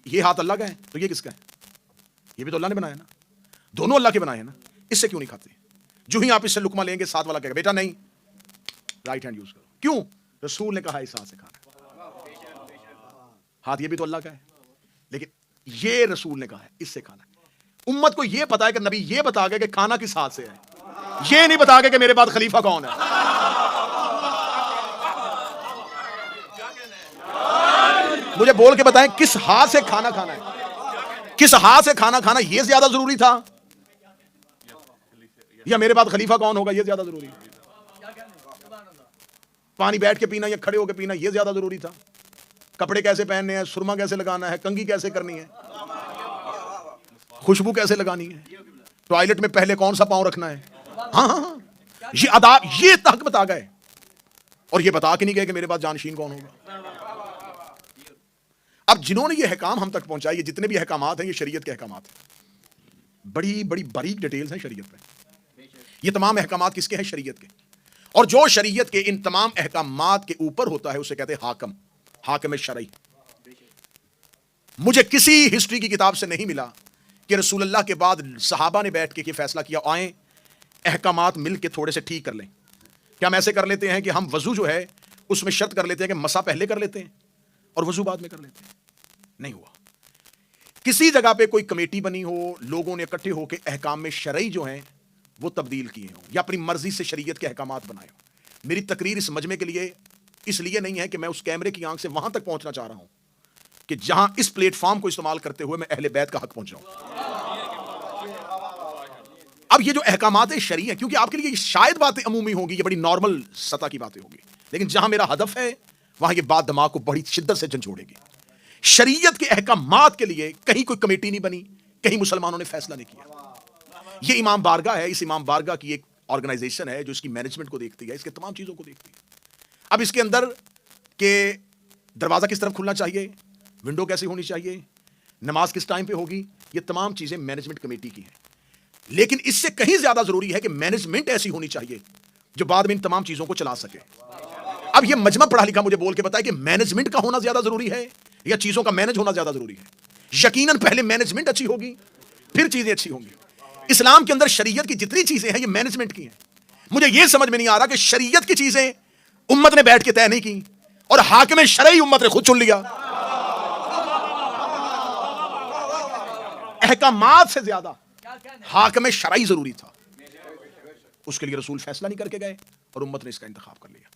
یہ ہاتھ اللہ کا ہے تو یہ کس کا ہے؟ یہ بھی تو اللہ نے بنایا نا، دونوں اللہ کے بنائے ہیں نا، اس سے کیوں نہیں کھاتے؟ جو ہی آپ اس سے لقمہ لیں گے ساتھ والا کہے گا بیٹا نہیں، رائٹ ہینڈ یوز کرو. کیوں؟ رسول نے کہا اس ہاتھ سے کھانا ہے. ہاتھ یہ بھی تو اللہ کا ہے، لیکن یہ رسول نے کہا ہے اس سے کھانا ہے. امت کو یہ پتا ہے کہ نبی یہ بتا گیا کہ کھانا کس ہاتھ سے ہے، یہ نہیں بتا گیا کہ میرے بعد خلیفہ کون ہے. مجھے بول کے بتائیں کس ہاتھ سے کھانا کھانا ہے، کس ہاتھ سے کھانا کھانا یہ زیادہ ضروری تھا، یا میرے بعد خلیفہ کون ہوگا یہ زیادہ ضروری ہے؟ پانی بیٹھ کے پینا یا کھڑے ہو کے پینا یہ زیادہ ضروری تھا؟ کپڑے کیسے پہننے ہیں، سرما کیسے لگانا ہے، کنگھی کیسے کرنی ہے، خوشبو کیسے لگانی ہے، ٹوائلٹ میں پہلے کون سا پاؤں رکھنا ہے. ہاں ہاں ہاں، یہ آداب یہ تک بتا گئے، اور یہ بتا کے نہیں گئے کہ میرے بعد جانشین کون ہوگا. اب جنہوں نے یہ احکام ہم تک پہنچائے، یہ جتنے بھی احکامات ہیں یہ شریعت کے احکامات ہیں، بڑی بڑی باریک ڈیٹیلز ہیں شریعت پہ. یہ تمام احکامات کس کے ہیں؟ شریعت کے. اور جو شریعت کے ان تمام احکامات کے اوپر ہوتا ہے اسے کہتے ہیں حاکم، حاکم شرعی. مجھے کسی ہسٹری کی کتاب سے نہیں ملا کہ رسول اللہ کے بعد صحابہ نے بیٹھ کے یہ فیصلہ کیا آئیں احکامات مل کے تھوڑے سے ٹھیک کر لیں. کیا ہم ایسے کر لیتے ہیں کہ ہم وضو جو ہے اس میں شرط کر لیتے ہیں کہ مسح پہلے کر لیتے ہیں اور وضو بعد میں کر لیتے ہیں؟ نہیں ہوا. کسی جگہ پہ کوئی کمیٹی بنی ہو، لوگوں نے اکٹھے ہو کے احکام شرعی جو ہیں وہ تبدیل کیے ہوں یا اپنی مرضی سے شریعت کے احکامات بنائے ہوں. میری تقریر اس مجمع کے لیے اس لیے نہیں ہے کہ میں اس کیمرے کی آنکھ سے وہاں تک پہنچنا چاہ رہا ہوں کہ جہاں اس پلیٹ فارم کو استعمال کرتے ہوئے میں اہل بیت کا حق پہنچ جاؤں. اب یہ جو احکامات شرعی ہیں، کیونکہ آپ کے لیے شاید باتیں عمومی ہوں گی، یہ بڑی نارمل سطح کی باتیں ہوں گی، لیکن جہاں میرا ہدف ہے وہاں یہ بات دماغ کو بڑی شدت سے جھنجھوڑے گی. شریعت کے احکامات کے لیے کہیں کوئی کمیٹی نہیں بنی، کہیں مسلمانوں نے فیصلہ نہیں کیا. یہ امام بارگاہ ہے، اس امام بارگاہ کی ایک آرگنائزیشن ہے جو اس کی مینجمنٹ کو دیکھتی ہے، اس کے تمام چیزوں کو دیکھتی ہے. اب اس کے اندر کہ دروازہ کس طرف کھلنا چاہیے، ونڈو کیسی ہونی چاہیے، نماز کس ٹائم پہ ہوگی، یہ تمام چیزیں مینجمنٹ کمیٹی کی ہیں. لیکن اس سے کہیں زیادہ ضروری ہے کہ مینجمنٹ ایسی ہونی چاہیے جو بعد میں ان تمام چیزوں کو چلا سکے. اب یہ مجمع پڑھا لکھا مجھے بول کے بتائے کہ مینجمنٹ کا ہونا زیادہ ضروری ہے یا چیزوں کا مینج ہونا زیادہ ضروری ہے. یقیناً پہلے مینجمنٹ اچھی ہوگی پھر چیزیں اچھی ہوں گی. اسلام کے اندر شریعت کی جتنی چیزیں ہیں یہ مینجمنٹ کی ہیں. مجھے یہ سمجھ میں نہیں آ رہا کہ شریعت کی چیزیں امت نے بیٹھ کے طے نہیں کی اور حاکم شرعی امت نے خود چن لیا. احکامات سے زیادہ حاکم شرعی ضروری تھا، اس کے لیے رسول فیصلہ نہیں کر کے گئے اور امت نے اس کا انتخاب کر لیا.